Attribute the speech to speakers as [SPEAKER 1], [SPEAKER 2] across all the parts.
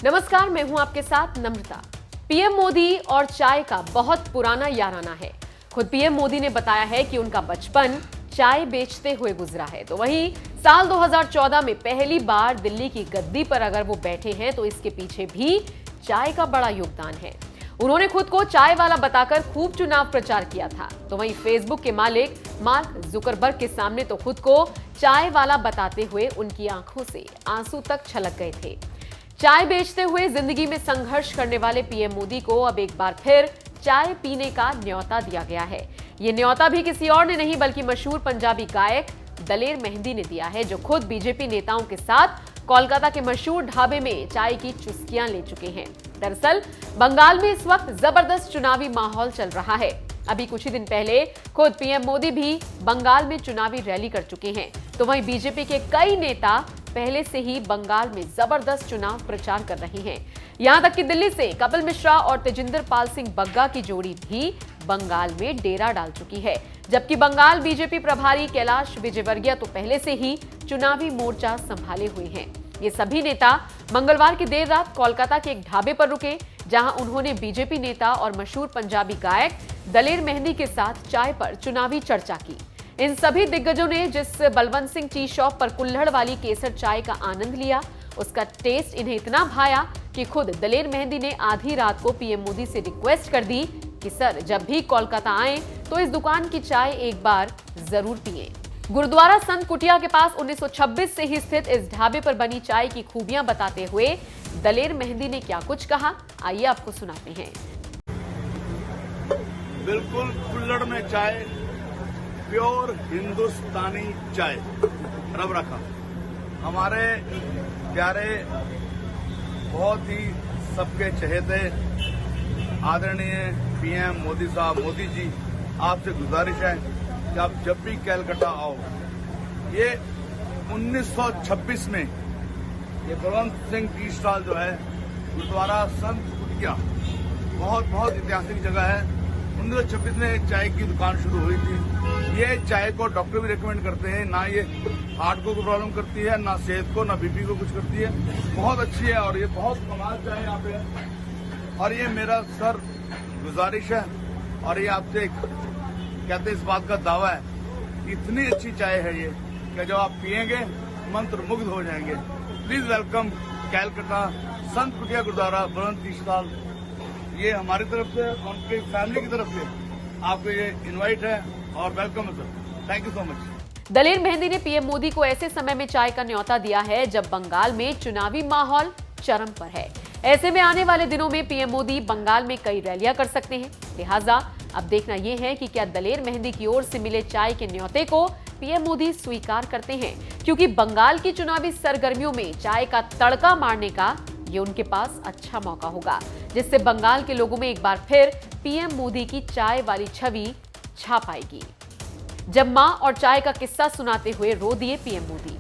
[SPEAKER 1] नमस्कार, मैं हूं आपके साथ नम्रता। पीएम मोदी और चाय का बहुत पुराना याराना है। खुद पीएम मोदी ने बताया है कि उनका बचपन चाय बेचते हुए गुजरा है। तो वहीं साल 2014 में पहली बार दिल्ली की गद्दी पर अगर वो बैठे हैं तो इसके पीछे भी चाय का बड़ा योगदान है। उन्होंने खुद को चाय वाला बताकर खूब चुनाव प्रचार किया था। तो वहीं फेसबुक के मालिक मार्क जुकरबर्ग के सामने तो खुद को चाय वाला बताते हुए उनकी आंखों से आंसू तक छलक गए थे। चाय बेचते हुए जिंदगी में संघर्ष करने वाले पीएम मोदी को अब एक बार फिर चाय पीने का न्योता दिया गया है। ये न्योता भी किसी और ने नहीं बल्कि मशहूर पंजाबी गायक दलेर मेहंदी ने दिया है, जो खुद बीजेपी नेताओं के साथ कोलकाता के मशहूर ढाबे में चाय की चुस्कियां ले चुके हैं। दरअसल बंगाल में इस वक्त जबरदस्त चुनावी माहौल चल रहा है। अभी कुछ ही दिन पहले खुद पीएम मोदी भी बंगाल में चुनावी रैली कर चुके हैं। तो वहीं बीजेपी के कई नेता पहले से ही बंगाल में जबरदस्त चुनाव प्रचार कर रहे हैं। यहां तक कि दिल्ली से कपिल मिश्रा और तेजिंदर पाल सिंह बग्गा की जोड़ी भी बंगाल में डेरा डाल चुकी है। जबकि बंगाल बीजेपी प्रभारी कैलाश विजयवर्गीय तो पहले से ही चुनावी मोर्चा संभाले हुए हैं। ये सभी नेता मंगलवार की देर रात कोलकाता के एक ढाबे पर रुके, जहां उन्होंने बीजेपी नेता और मशहूर पंजाबी गायक दलेर मेहंदी के साथ चाय पर चुनावी चर्चा की। इन सभी दिग्गजों ने जिस बलवंत सिंह टी शॉप पर कुल्हड़ वाली केसर चाय का आनंद लिया, उसका टेस्ट इन्हें इतना भाया कि खुद दलेर मेहंदी ने आधी रात को पीएम मोदी से रिक्वेस्ट कर दी कि सर, जब भी कोलकाता आए तो इस दुकान की चाय एक बार जरूर पिएं। गुरुद्वारा संत कुटिया के पास 1926 से ही स्थित इस ढाबे पर बनी चाय की खूबियां बताते हुए दलेर मेहंदी ने क्या कुछ कहा, आइए आपको सुनाते हैं।
[SPEAKER 2] बिल्कुल कुल्हड़ में चाय, प्योर हिंदुस्तानी चाय रब रखा। हमारे प्यारे, बहुत ही सबके चहेते आदरणीय पीएम मोदी साहब, मोदी जी, आपसे गुजारिश है कि आप जब भी कलकत्ता आओ, ये 1926 में ये बलवंत सिंह टी स्टॉल जो है गुरुद्वारा संत कुटिया, बहुत ऐतिहासिक जगह है। 1926 में एक चाय की दुकान शुरू हुई थी। ये चाय को डॉक्टर भी रेकमेंड करते हैं, ना ये हार्ट को प्रॉब्लम करती है, ना सेहत को, ना बीपी को कुछ करती है। बहुत अच्छी है और ये बहुत कमाल चाय यहाँ पे है। और ये मेरा सर गुजारिश है और ये आपसे कहते इस बात का दावा है कि इतनी अच्छी चाय है ये कि जब आप पिएंगे मंत्र मुग्ध हो जाएंगे। प्लीज वेलकम कलकत्ता संत कुटिया गुरुद्वारा बलवंत टी स्टॉल। ये हमारी तरफ से, उनके फैमिली की तरफ से आपको ये इनवाइट है और वेलकम है sir. Thank you so much.
[SPEAKER 1] Daler Mehndi ने पीएम मोदी को ऐसे समय में चाय का न्योता दिया है जब बंगाल में चुनावी माहौल चरम पर है। ऐसे में आने वाले दिनों में पीएम मोदी बंगाल में कई रैलियां कर सकते हैं। लिहाजा अब देखना यह है कि क्या दलेर मेहंदी की ओर से मिले चाय के न्योते को पीएम मोदी स्वीकार करते हैं, क्योंकि बंगाल की चुनावी सरगर्मियों में चाय का तड़का मारने का ये उनके पास अच्छा मौका होगा, जिससे बंगाल के लोगों में एक बार फिर पीएम मोदी की चाय वाली छवि छा पाएगी। जब मां और चाय का किस्सा सुनाते हुए रो दिए पीएम मोदी।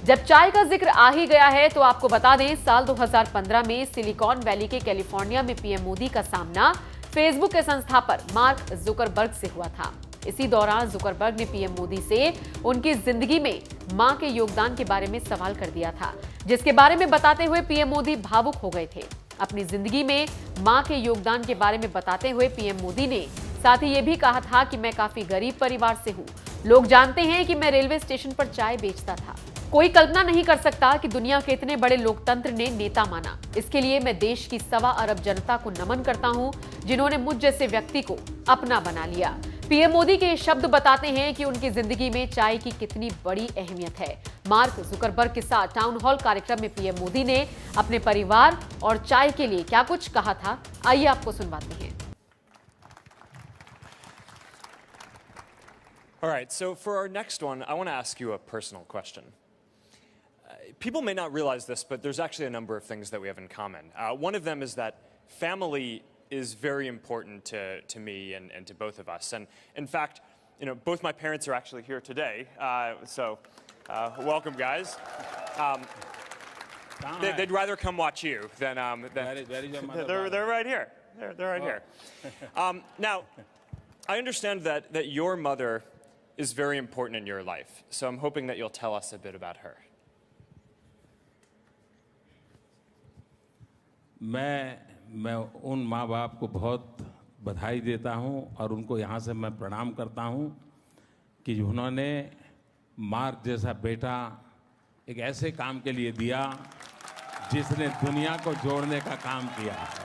[SPEAKER 1] जब चाय का जिक्र आ ही गया है तो आपको बता दें, साल 2015 में सिलिकॉन वैली के कैलिफोर्निया में पीएम मोदी का सामना फेसबुक के संस्थापक मार्क जुकरबर्ग से हुआ था। इसी दौरान जुकरबर्ग ने पीएम मोदी से उनकी जिंदगी में मां के योगदान के बारे में सवाल कर दिया था, जिसके बारे में बताते हुए पीएम मोदी भावुक हो गए थे। अपनी जिंदगी में मां के योगदान के बारे में बताते हुए पीएम मोदी ने साथ ही ये भी कहा था कि मैं काफी गरीब परिवार से हूं। लोग जानते हैं कि मैं रेलवे स्टेशन पर चाय बेचता था। कोई कल्पना नहीं कर सकता कि दुनिया के इतने बड़े लोकतंत्र ने नेता माना। इसके लिए मैं देश की 1.25 अरब जनता को नमन करता हूं, जिन्होंने मुझ जैसे व्यक्ति को अपना बना लिया। पीएम मोदी के शब्द बताते हैं कि उनकी जिंदगी में चाय की कितनी बड़ी अहमियत है। मार्क जुकरबर्ग के साथ टाउन हॉल कार्यक्रम में पीएम मोदी ने अपने परिवार और चाय के लिए क्या कुछ कहा था, आइए आपको सुनवाते हैं।
[SPEAKER 3] All right, so for our next one, I want to ask you a personal question. People may not realize this, but there's actually a number of things that we have in common. One of them is that family is very important to me and to both of us. And in fact, you know, both my parents are actually here today. So welcome, guys. They'd rather come watch you than they're right here. They're right here. Now, I understand that your mother is very important in your life. So I'm hoping that you'll tell us a bit about her.
[SPEAKER 4] मैं उन माँ बाप को बहुत बधाई देता हूं और उनको यहाँ से मैं प्रणाम करता हूं कि उन्होंने मार्क जैसा बेटा एक ऐसे काम के लिए दिया जिसने दुनिया को जोड़ने का काम किया है।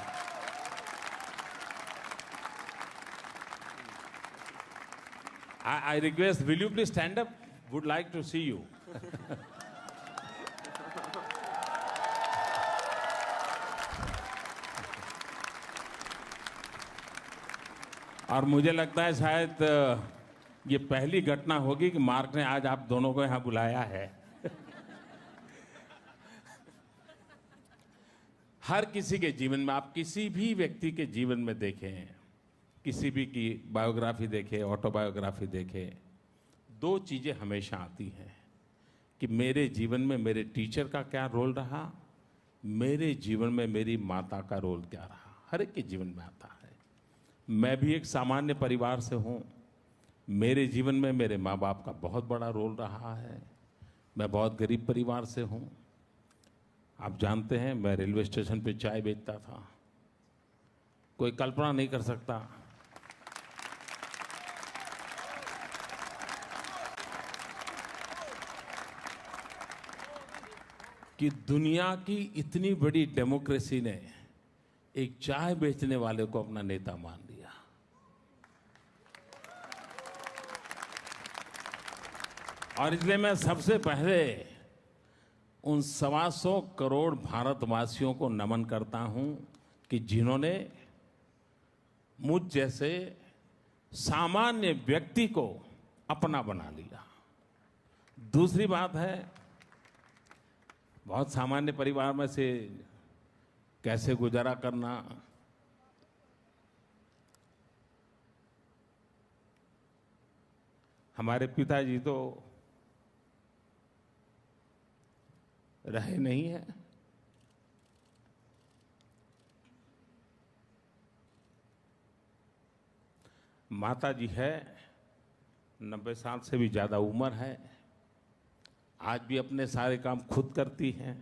[SPEAKER 4] I request, will you please stand up? Would like to see you. और मुझे लगता है शायद ये पहली घटना होगी कि मार्क ने आज आप दोनों को यहाँ बुलाया है। हर किसी के जीवन में, आप किसी भी व्यक्ति के जीवन में देखें, किसी भी की बायोग्राफी देखें, ऑटोबायोग्राफी देखें, दो चीजें हमेशा आती हैं कि मेरे जीवन में मेरे टीचर का क्या रोल रहा, मेरे जीवन में मेरी माता का रोल क्या रहा। हर एक के जीवन में आता है। मैं भी एक सामान्य परिवार से हूँ। मेरे जीवन में मेरे माँ बाप का बहुत बड़ा रोल रहा है। मैं बहुत गरीब परिवार से हूँ। आप जानते हैं, मैं रेलवे स्टेशन पे चाय बेचता था। कोई कल्पना नहीं कर सकता कि दुनिया की इतनी बड़ी डेमोक्रेसी ने एक चाय बेचने वाले को अपना नेता मान लिया। और इसलिए मैं सबसे पहले उन 125 करोड़ भारतवासियों को नमन करता हूं कि जिन्होंने मुझ जैसे सामान्य व्यक्ति को अपना बना लिया। दूसरी बात है, बहुत सामान्य परिवार में से कैसे गुजारा करना, हमारे पिताजी तो रहे नहीं है। माता जी है, 90 साल से भी ज्यादा उम्र है। आज भी अपने सारे काम खुद करती हैं,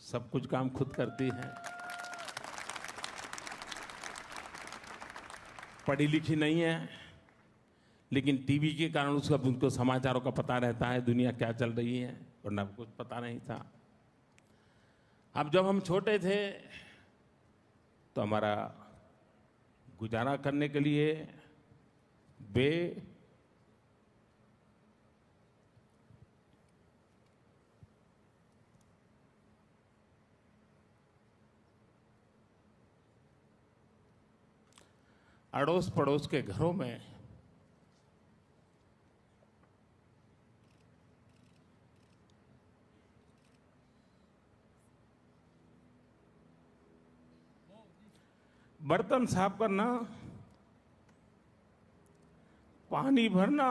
[SPEAKER 4] सब कुछ काम खुद करती हैं। पढ़ी लिखी नहीं है, लेकिन टीवी के कारण उनको समाचारों का पता रहता है, दुनिया क्या चल रही है, वरना कुछ पता नहीं था। अब जब हम छोटे थे तो हमारा गुजारा करने के लिए वे अड़ोस पड़ोस के घरों में बर्तन साफ करना, पानी भरना,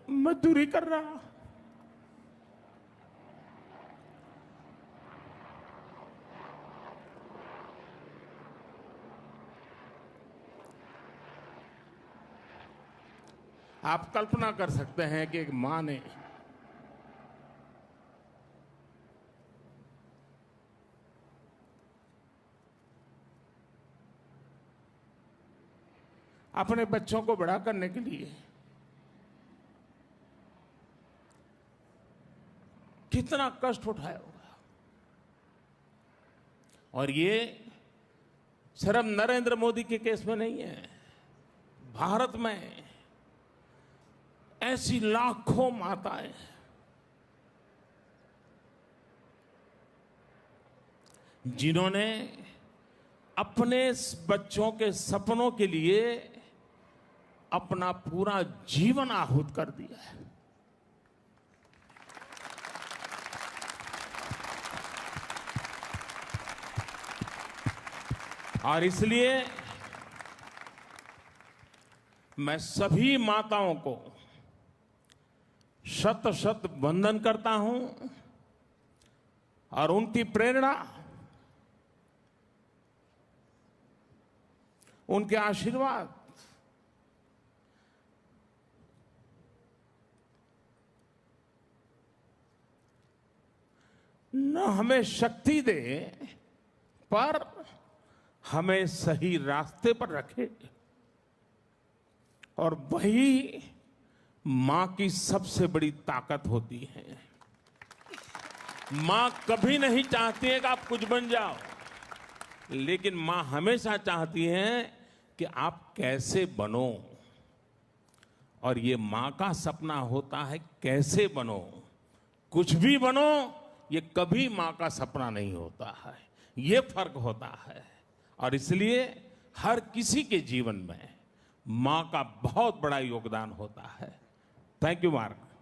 [SPEAKER 4] मजदूरी कर रहा, आप कल्पना कर सकते हैं कि एक मां ने अपने बच्चों को बड़ा करने के लिए कितना कष्ट उठाया होगा। और ये सिर्फ नरेंद्र मोदी के केस में नहीं है, भारत में ऐसी लाखों माताएं जिन्होंने अपने बच्चों के सपनों के लिए अपना पूरा जीवन आहूत कर दिया है। और इसलिए मैं सभी माताओं को शत शत वंदन करता हूं और उनकी प्रेरणा, उनके आशीर्वाद न हमें शक्ति दे पर हमें सही रास्ते पर रखे। और वही मां की सबसे बड़ी ताकत होती है। मां कभी नहीं चाहती है कि आप कुछ बन जाओ, लेकिन मां हमेशा चाहती है कि आप कैसे बनो। और ये मां का सपना होता है कैसे बनो। कुछ भी बनो, ये कभी मां का सपना नहीं होता है। ये फर्क होता है। और इसलिए हर किसी के जीवन में मां का बहुत बड़ा योगदान होता है। Thank you mark.